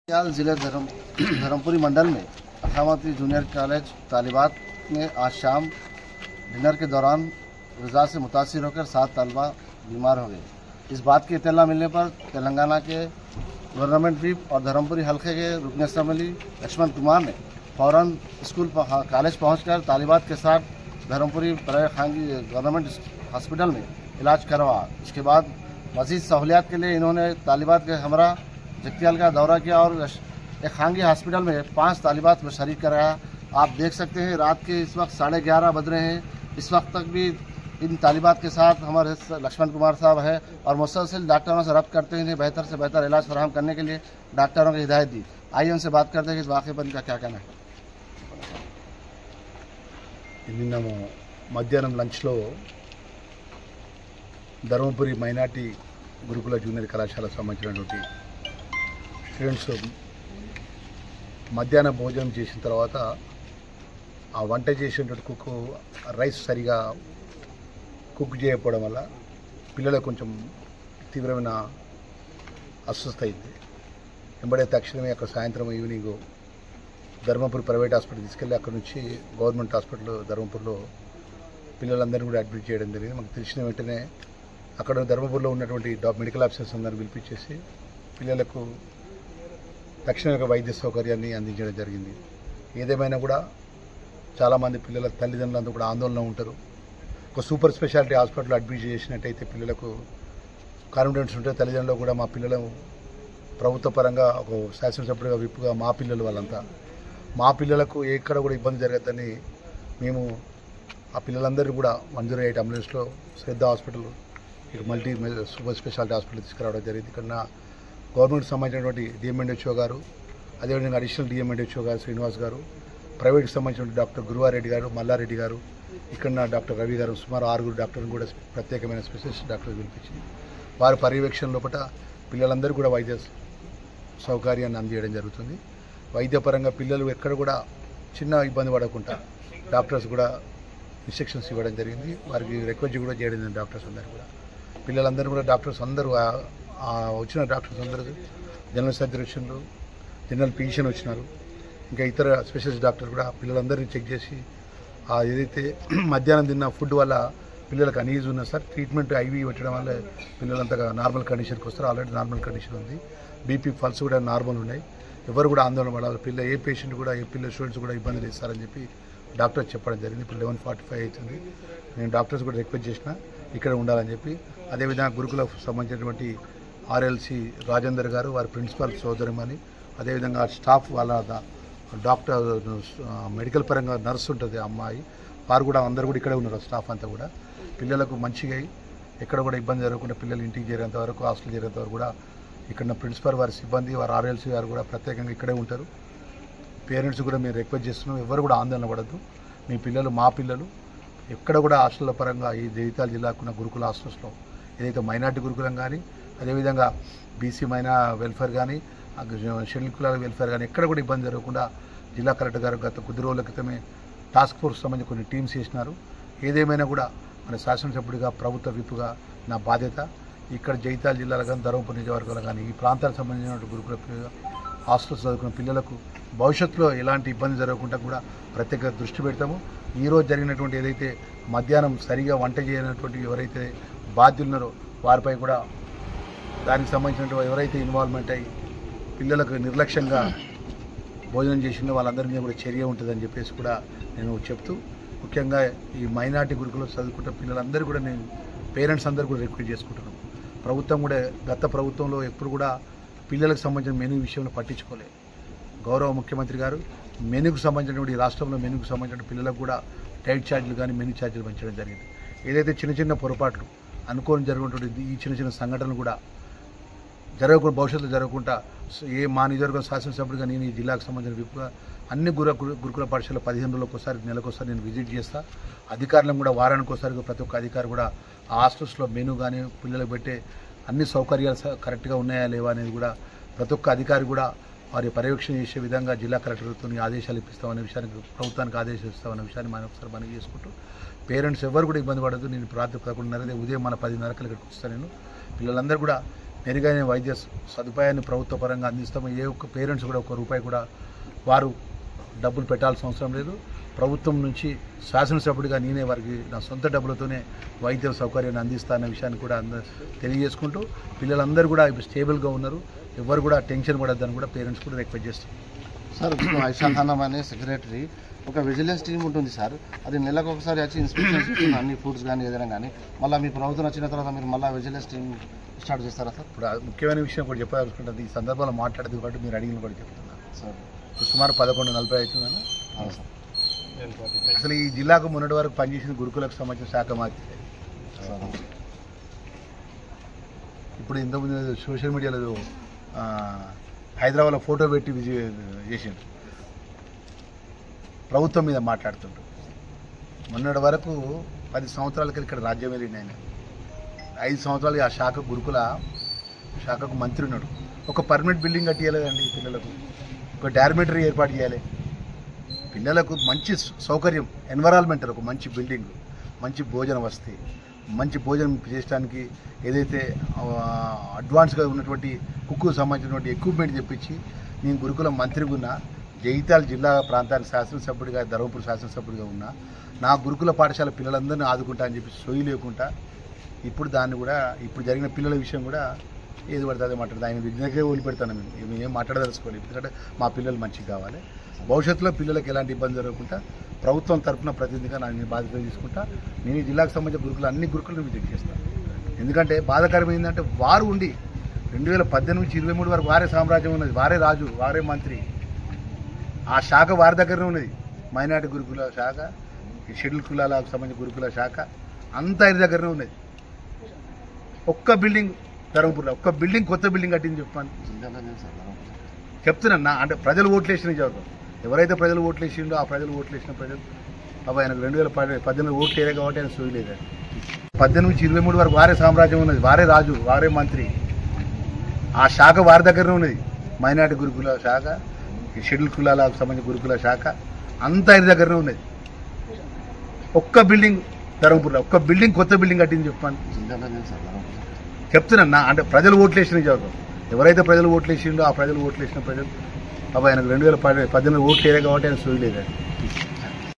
जिले धर्मपुरी मंडल में अखामती junior college तालिबात में आज शाम डिनर के दौरान ग़िज़ा से मुतासिर होकर 7 तलबा बीमार हो गए। इस बात की इत्तला मिलने पर तेलंगाना के गवर्नमेंट व्हिप और धर्मपुरी हल्के के रुकन असम्बली लक्ष्मण कुमार ने फ़ौरन कॉलेज पहुंचकर तालिबात के साथ धर्मपुरी प्राइवेट खानगी गवर्नमेंट हॉस्पिटल में इलाज करवाया। इसके बाद मज़ीद सहूलियात के लिए इन्होंने तालिबात के हमरा जगतियाल का दौरा किया और एक खानगी हॉस्पिटल में 5 तालिबात में शरीक कराया। आप देख सकते हैं रात के इस वक्त 11:30 बज रहे हैं। इस वक्त तक भी इन तालिबात के साथ हमारे लक्ष्मण कुमार साहब है और मुसलसल डॉक्टरों से रब्त करते हैं, बेहतर से बेहतर इलाज फराहम करने के लिए डॉक्टरों की हिदायत दी। आइए उनसे बात करते हैं कि इस वाक़े पर इनका क्या कहना है। నిన్న మధ్యాహ్నం లంచ్లో ధర్మపురి మైనార్టీ గురుకుల జూనియర్ కళాశాలకు సంబంధించినటువంటి స్టూడెంట్స్ మధ్యాహ్న భోజనం చేసిన తర్వాత ఆ వంట చేసినటువంటి కుక్ రైస్ సరిగా కుక్ చేయకపోవడం వల్ల పిల్లలకు కొంచెం తీవ్రమైన అస్వస్థ అయింది. వెంబడే తక్షణమే అక్కడ సాయంత్రం ఈవినింగ్ ధర్మపురి ప్రైవేట్ హాస్పిటల్ తీసుకెళ్ళి అక్కడ నుంచి గవర్నమెంట్ హాస్పిటల్ ధర్మపురిలో పిల్లలందరినీ కూడా అడ్మిట్ చేయడం జరిగింది. మాకు తెలిసిన వెంటనే అక్కడ ధర్మపురిలో ఉన్నటువంటి మెడికల్ ఆఫీసర్స్ అందరిని పిలిపించేసి పిల్లలకు తక్షణ వైద్య సౌకర్యాన్ని అందించడం జరిగింది. ఏదేమైనా కూడా చాలామంది పిల్లల తల్లిదండ్రులందరూ కూడా ఆందోళన ఉంటారు. ఒక సూపర్ స్పెషాలిటీ హాస్పిటల్లో అడ్మిట్ చేసినట్టయితే పిల్లలకు కాన్ఫిడెన్స్ ఉంటే తల్లిదండ్రులు కూడా మా పిల్లలు ప్రభుత్వ పరంగా ఒక శాసనసభ్యుడిగా విప్పుగా మా పిల్లలు వాళ్ళంతా మా పిల్లలకు ఎక్కడ కూడా ఇబ్బంది జరగద్దని మేము ఆ పిల్లలందరినీ కూడా 108 అంబులెన్స్లో శ్రద్ధ హాస్పిటల్ ఇక మల్టీ సూపర్ స్పెషాలిటీ హాస్పిటల్ తీసుకురావడం జరిగింది. ఇక్కడ గవర్నమెంట్ సంబంధించినటువంటి డిఎంఎన్హెచ్ఓ గారు, అదేవిధంగా అడిషనల్ డిఎంఎన్హెచ్ఓ గారు శ్రీనివాస్ గారు, ప్రైవేట్కి సంబంధించిన డాక్టర్ గురువారెడ్డి గారు, మల్లారెడ్డి గారు, ఇక్కడ డాక్టర్ రవి గారు, సుమారు 6 డాక్టర్లు కూడా ప్రత్యేకమైన స్పెషలిస్ట్ డాక్టర్లు పిలిపించి వారి పర్యవేక్షణ లోపల పిల్లలందరూ కూడా వైద్య సౌకర్యాన్ని అందజేయడం జరుగుతుంది. వైద్యపరంగా పిల్లలు ఎక్కడ కూడా చిన్న ఇబ్బంది పడకుండా డాక్టర్స్ కూడా ఇన్స్ట్రక్షన్స్ ఇవ్వడం జరిగింది. వారికి రిక్వెస్ట్ కూడా చేయడం జరిగింది. డాక్టర్స్ అందరూ కూడా పిల్లలందరూ కూడా డాక్టర్స్ అందరూ వచ్చిన డాక్టర్స్ అందరూ జనరల్ సర్జరీషన్లు, జనరల్ ఫిజిషియన్ వచ్చినారు. ఇంకా ఇతర స్పెషలిస్ట్ డాక్టర్ కూడా పిల్లలందరినీ చెక్ చేసి ఏదైతే మధ్యాహ్నం తిన్న ఫుడ్ వల్ల పిల్లలకు అనీజ్ ఉన్నా సార్ ట్రీట్మెంట్ ఐవీ పెట్టడం వల్ల పిల్లలంతగా నార్మల్ కండిషన్కి వస్తారు. ఆల్రెడీ నార్మల్ కండిషన్ ఉంది. బీపీ పల్స్ కూడా నార్మల్ ఉన్నాయి. ఎవరు కూడా ఆందోళన పడాలి. ఏ పేషెంట్ కూడా ఏ పిల్లల స్టూడెంట్స్ కూడా ఇబ్బందులు ఇస్తారని చెప్పి డాక్టర్స్ చెప్పడం జరిగింది. ఇప్పుడు 11:45 అవుతుంది. నేను డాక్టర్స్ కూడా రిక్వెస్ట్ చేసిన ఇక్కడ ఉండాలని చెప్పి. అదేవిధంగా గురుకులకు సంబంధించినటువంటి ఆర్ఎల్సి రాజేందర్ గారు, వారి ప్రిన్సిపల్ సోదరిమణి, అదేవిధంగా స్టాఫ్ వాళ్ళ డాక్టర్ మెడికల్ పరంగా నర్స్ ఉంటుంది అమ్మాయి, వారు కూడా అందరూ కూడా ఇక్కడే ఉన్నారు. స్టాఫ్ అంతా కూడా పిల్లలకు మంచిగా ఎక్కడ కూడా ఇబ్బంది జరగకుండా పిల్లలు ఇంటికి చేరేంత వరకు, హాస్టల్ చేరేంత వరకు కూడా ఇక్కడ ప్రిన్సిపల్ వారి సిబ్బంది, వారు ఆర్ఎల్సి గారు కూడా ప్రత్యేకంగా ఇక్కడే ఉంటారు. పేరెంట్స్ కూడా మేము రిక్వెస్ట్ చేస్తున్నాం, ఎవరు కూడా ఆందోళన పడద్దు. మీ పిల్లలు మా పిల్లలు ఎక్కడ కూడా హాస్టల్ల పరంగా ఈ జగిత్యాల జిల్లాకున్న గురుకుల హాస్టల్స్లో ఏదైతే మైనార్టీ గురుకులం కానీ, అదేవిధంగా బీసీ వెల్ఫేర్ కానీ, షెడ్యూల్ కులాల వెల్ఫేర్ కానీ ఎక్కడ కూడా ఇబ్బంది జరగకుండా జిల్లా కలెక్టర్ గారు గత కొద్ది రోజుల క్రితమే టాస్క్ ఫోర్స్ సంబంధించి కొన్ని టీమ్స్ చేసినారు. ఏదేమైనా కూడా మన శాసనసభ్యుడిగా, ప్రభుత్వ విప్పుగా నా బాధ్యత ఇక్కడ జగిత్యాల జిల్లాలో కానీ, ధర్మపురి నియోజకవర్గంలో కానీ ఈ ప్రాంతాలకు సంబంధించిన గురుకుల హాస్టల్స్ చదువుకున్న పిల్లలకు భవిష్యత్తులో ఎలాంటి ఇబ్బంది జరగకుండా కూడా ప్రత్యేక దృష్టి పెడతాము. ఈరోజు జరిగినటువంటి ఏదైతే మధ్యాహ్నం సరిగా వంట చేయనటువంటి ఎవరైతే బాధ్యులున్నారో వారిపై కూడా దానికి సంబంధించినటువంటి ఎవరైతే ఇన్వాల్వ్మెంట్ అయ్యి పిల్లలకు నిర్లక్ష్యంగా భోజనం చేసిందో వాళ్ళందరి మీద కూడా చర్య ఉంటుందని చెప్పేసి కూడా నేను చెప్తూ, ముఖ్యంగా ఈ మైనార్టీ గురుకులో చదువుకుంటున్న పిల్లలందరూ కూడా నేను పేరెంట్స్ అందరూ కూడా రిక్వెస్ట్ చేసుకుంటున్నాను. ప్రభుత్వం కూడా గత ప్రభుత్వంలో ఎప్పుడు కూడా పిల్లలకు సంబంధించిన మెనూ విషయంలో పట్టించుకోలేదు. గౌరవ ముఖ్యమంత్రి గారు మెనూకు సంబంధించినటువంటి రాష్ట్రంలో మెనూకు సంబంధించిన పిల్లలకు కూడా డైట్ ఛార్జీలు కానీ మెనూ ఛార్జీలు పెంచడం జరిగింది. ఏదైతే చిన్న చిన్న పొరపాట్లు అనుకోని జరుగుతున్నటువంటి ఈ చిన్న చిన్న సంఘటనలు కూడా జరగకుండా భవిష్యత్తులో జరగకుండా మా నియోజకవర్గం శాసనసభ్యుడిగా నేను ఈ జిల్లాకు సంబంధించిన విప్పుగా అన్ని గురుకుల పాఠశాల 15 రోజులకు ఒకసారి, నెలకొకసారి నేను విజిట్ చేస్తా. అధికారులను కూడా వారానికి ఒకసారి ప్రతి ఒక్క అధికారి కూడా ఆ హాస్టల్స్లో మెనూ కానీ పిల్లలకు పెట్టే అన్ని సౌకర్యాలు కరెక్ట్గా ఉన్నాయా లేవా అనేది కూడా ప్రతి ఒక్క అధికారి కూడా వారి పర్యవేక్షణ చేసే విధంగా జిల్లా కలెక్టర్తో ఆదేశాలు ఇప్పిస్తామనే విషయానికి, ప్రభుత్వానికి ఆదేశాలు ఇస్తామనే విషయాన్ని మనం ఒకసారి మనవి చేసుకుంటూ పేరెంట్స్ ఎవరు కూడా ఇబ్బంది పడద్దు. నేను రాత్రి 11:30 ఉదయం మన 10:30 ఇక్కడికి వస్తాను. నేను పిల్లలందరూ కూడా మెరుగైన వైద్య సదుపాయాన్ని ప్రభుత్వ పరంగా అందిస్తాము. ఏ ఒక్క పేరెంట్స్ కూడా ఒక్క రూపాయి కూడా వారు డబ్బులు పెట్టాల్సిన అవసరం లేదు. ప్రభుత్వం నుంచి శాసనసభ్యుడిగా నేనే వారికి నా సొంత డబ్బులతోనే వైద్య సౌకర్యాన్ని అందిస్తానన్న విషయాన్ని కూడా తెలియజేసుకుంటూ పిల్లలందరూ కూడా స్టేబుల్గా ఉన్నారు. ఎవరు కూడా టెన్షన్ పడద్దని కూడా పేరెంట్స్ కూడా రిక్వెస్ట్ చేస్తారు. సార్ ఐషా ఖానం అనే సెక్రటరీ ఒక విజిలెన్స్ టీం ఉంటుంది సార్, అది నెలకు ఒకసారి వచ్చి ఇన్స్పెక్షన్స్ ఇస్తుంది అన్ని ఫుడ్స్ కానీ ఏదైనా కానీ. మళ్ళీ మీ ప్రభుత్వం వచ్చిన తర్వాత మీరు మళ్ళీ విజిలెన్స్ టీం స్టార్ట్ చేస్తారా సార్? ఇప్పుడు ముఖ్యమైన విషయం కూడా చెప్పదలుచుకుంటుంది. ఈ సందర్భంలో మాట్లాడేది కాబట్టి మీరు అడిగిన కూడా చెప్తున్నారు సార్. సుమారు 11:40 అవుతుందన్న. అవును సార్. అసలు ఈ జిల్లాకు మొన్నటి వరకు పనిచేసిన గురుకులకు సంబంధించిన శాఖ మార్చింది. ఇప్పుడు ఇంతకుముందు సోషల్ మీడియాలో హైదరాబాద్లో ఫోటో పెట్టి చేసిండు, ప్రభుత్వం మీద మాట్లాడుతుంటారు. మొన్నటి వరకు 10 సంవత్సరాలకి ఇక్కడ రాజ్యం వెళ్ళింది ఆయన. 5 సంవత్సరాలకి ఆ శాఖ గురుకుల శాఖకు మంత్రి ఉన్నాడు. ఒక పర్మనెంట్ బిల్డింగ్ కట్టియలేదండి పిల్లలకు. ఒక డార్మెటరీ ఏర్పాటు చేయాలి పిల్లలకు, మంచి సౌకర్యం ఎన్విరాన్మెంట్, ఒక మంచి బిల్డింగ్, మంచి భోజన వసతి, మంచి భోజనం చేయడానికి ఏదైతే అడ్వాన్స్గా ఉన్నటువంటి కుక్కు సంబంధించినటువంటి ఎక్విప్మెంట్ తెప్పించి నేను గురుకుల మంత్రిగా ఉన్నా, జగిత్యాల జిల్లా ప్రాంతానికి శాసనసభ్యుడిగా, ధర్మపురి శాసనసభ్యుడిగా ఉన్నా, నా గురుకుల పాఠశాల పిల్లలందరినీ ఆదుకుంటా అని చెప్పి సొయ్యి లేకుండా ఇప్పుడు దాన్ని కూడా ఇప్పుడు జరిగిన పిల్లల విషయం కూడా ఏది పడితే అదే మాట్లాడదు. ఆయన విజ్ఞకే వదిలిపెడతాను. మేము ఏం మాట్లాడదలుచుకోవాలి. ఎందుకంటే మా పిల్లలు మంచిగా కావాలి. భవిష్యత్తులో పిల్లలకు ఎలాంటి ఇబ్బంది జరగకుండా ప్రభుత్వం తరఫున ప్రతినిధిగా నేను బాధ్యత తీసుకుంటా. నేను ఈ జిల్లాకు సంబంధించిన గురుకులు అన్ని గురుకులను విజిట్ చేస్తాను. ఎందుకంటే బాధాకరం ఏంటంటే వారు ఉండి 2018 నుంచి 23 వరకు వారే సామ్రాజ్యం ఉన్నది, వారే రాజు, వారే మంత్రి. ఆ శాఖ వారి దగ్గరనే ఉన్నది. మైనార్టీ గురుకుల శాఖ, షెడ్యూల్ కులాలకు సంబంధించిన గురుకుల శాఖ అంతా ఆయన దగ్గరనే ఉన్నది. ఒక్క బిల్డింగ్ ధర్మపురిలో ఒక్క బిల్డింగ్, కొత్త బిల్డింగ్ కట్టింది చెప్పాను చెప్తున్నా. అంటే ప్రజలు ఓట్లు వేసిన చదువు, ఎవరైతే ప్రజలు ఓట్లు వేసిండో ఆ ప్రజలు ఓట్లు వేసిన ప్రజలు అవి ఆయనకు 2018 ఓట్లు వేయలే కాబట్టి ఆయన సోయలేదు. 18 నుంచి 23 వరకు వారే సామ్రాజ్యం ఉన్నది, వారే రాజు, వారే మంత్రి. ఆ శాఖ వారి దగ్గరనే ఉన్నది. మైనార్టీ గురుకుల శాఖ, షెడ్యూల్ కులాలకు సంబంధించిన గురుకుల శాఖ అంతా ఆయన దగ్గరనే ఉన్నది. ఒక్క బిల్డింగ్ ధర్మపురిలో ఒక్క బిల్డింగ్, కొత్త బిల్డింగ్ కట్టింది చెప్పాను చెప్తున్నా. అంటే ప్రజలు ఓట్లు వేసిన చదువు, ఎవరైతే ప్రజలు ఓట్లు వేసిండో ఆ ప్రజలు ఓట్లు వేసిన ప్రజలు అవి ఆయనకు 2018 ఓట్లు వేయలే కాబట్టి ఆయన సోయలేదు.